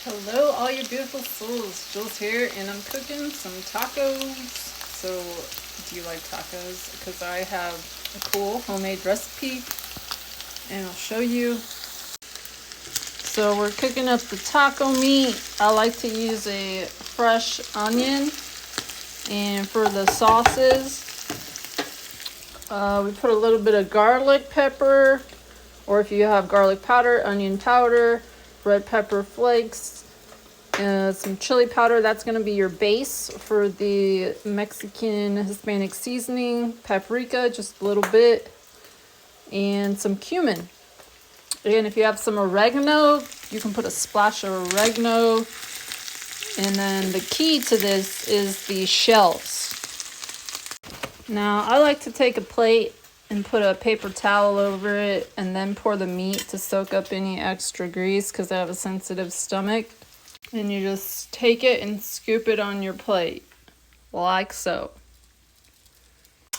Hello, all you beautiful souls. Jules here, and I'm cooking some tacos. So, do you like tacos? Because I have a cool homemade recipe, and I'll show you. So, we're cooking up the taco meat. I like to use a fresh onion. And for the sauces, we put a little bit of garlic pepper, or if you have garlic powder, onion powder, red pepper flakes, some chili powder. That's going to be your base for the Mexican Hispanic seasoning. Paprika, just a little bit, and some cumin. And if you have some oregano, you can put a splash of oregano. And then the key to this is the shells. Now, I like to take a plate and put a paper towel over it and then pour the meat to soak up any extra grease because I have a sensitive stomach. And you just take it and scoop it on your plate, like so.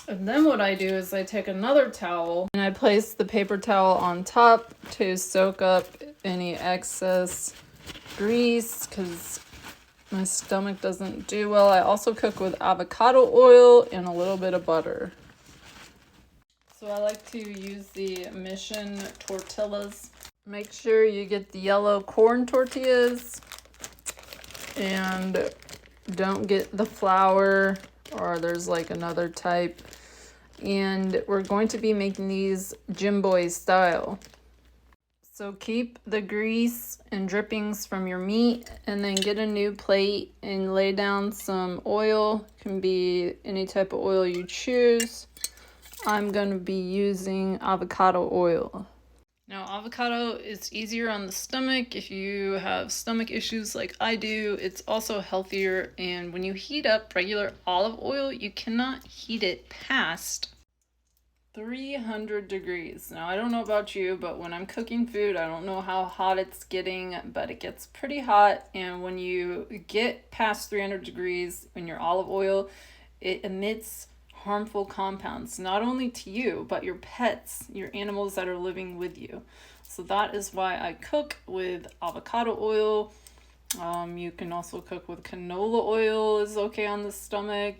And then what I do is I take another towel and I place the paper towel on top to soak up any excess grease because my stomach doesn't do well. I also cook with avocado oil and a little bit of butter. So I like to use the Mission tortillas. Make sure you get the yellow corn tortillas and don't get the flour, or there's like another type. And we're going to be making these Jimboy style. So keep the grease and drippings from your meat and then get a new plate and lay down some oil. It can be any type of oil you choose. I'm going to be using avocado oil. Now, avocado is easier on the stomach if you have stomach issues like I do. It's also healthier, and when you heat up regular olive oil, you cannot heat it past 300 degrees. Now, I don't know about you, but when I'm cooking food, I don't know how hot it's getting, but it gets pretty hot, and when you get past 300 degrees in your olive oil, it emits harmful compounds, not only to you, but your pets, your animals that are living with you. So that is why I cook with avocado oil. You can also cook with canola oil, is okay on the stomach.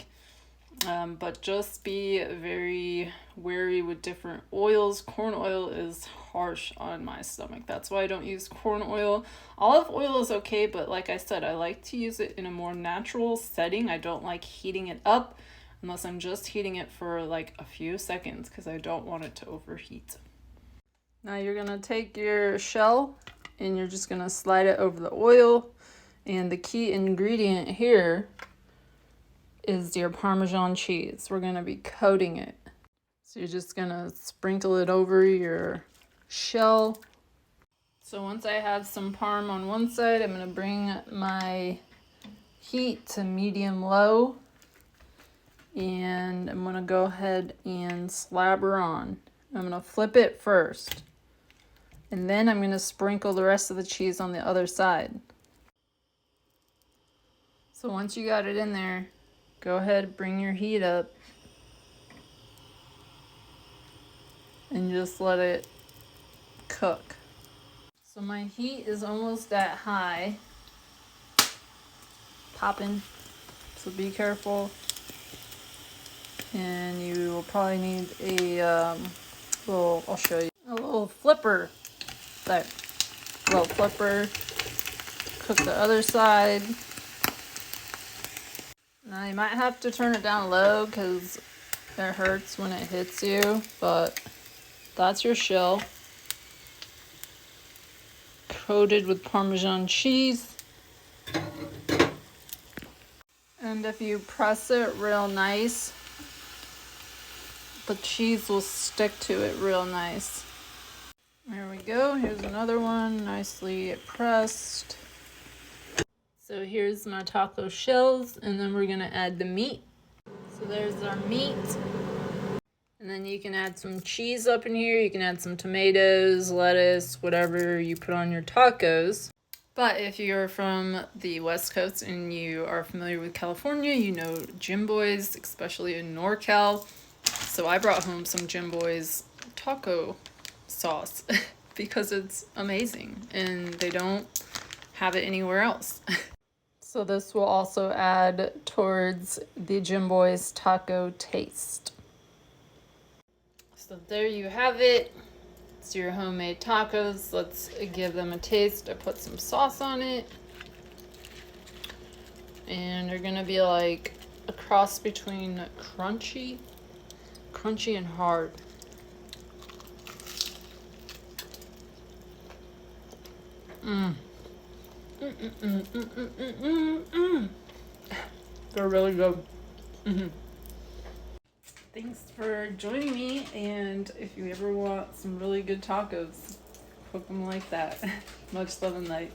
But just be very wary with different oils. Corn oil is harsh on my stomach. That's why I don't use corn oil. Olive oil is okay, but like I said, I like to use it in a more natural setting. I don't like heating it up unless I'm just heating it for like a few seconds because I don't want it to overheat. Now you're going to take your shell and you're just going to slide it over the oil. And the key ingredient here is your Parmesan cheese. We're going to be coating it. So you're just going to sprinkle it over your shell. So once I have some parm on one side, I'm going to bring my heat to medium-low. And I'm going to go ahead and slabber on. I'm going to flip it first. And then I'm going to sprinkle the rest of the cheese on the other side. So once you got it in there, go ahead, bring your heat up. And just let it cook. So my heat is almost that high. Popping. So be careful. And you will probably need a I'll show you, a little flipper. There, little flipper. Cook the other side. Now you might have to turn it down low because it hurts when it hits you, but that's your shell. Coated with Parmesan cheese. And if you press it real nice, the cheese will stick to it real nice. There we go. Here's another one, nicely pressed. So here's my taco shells, and then we're gonna add the meat. So there's our meat. And then you can add some cheese up in here. You can add some tomatoes, lettuce, whatever you put on your tacos. But if you're from the West Coast and you are familiar with California, you know Jimboy's, especially in NorCal. So I brought home some Jimboy's taco sauce because it's amazing and they don't have it anywhere else. So this will also add towards the Jimboy's taco taste. So there you have it. It's your homemade tacos. Let's give them a taste. I put some sauce on it. And they're gonna be like a cross between crunchy and hard. They're really good. Thanks for joining me, and if you ever want some really good tacos, cook them like that. Much love and light.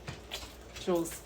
Jules.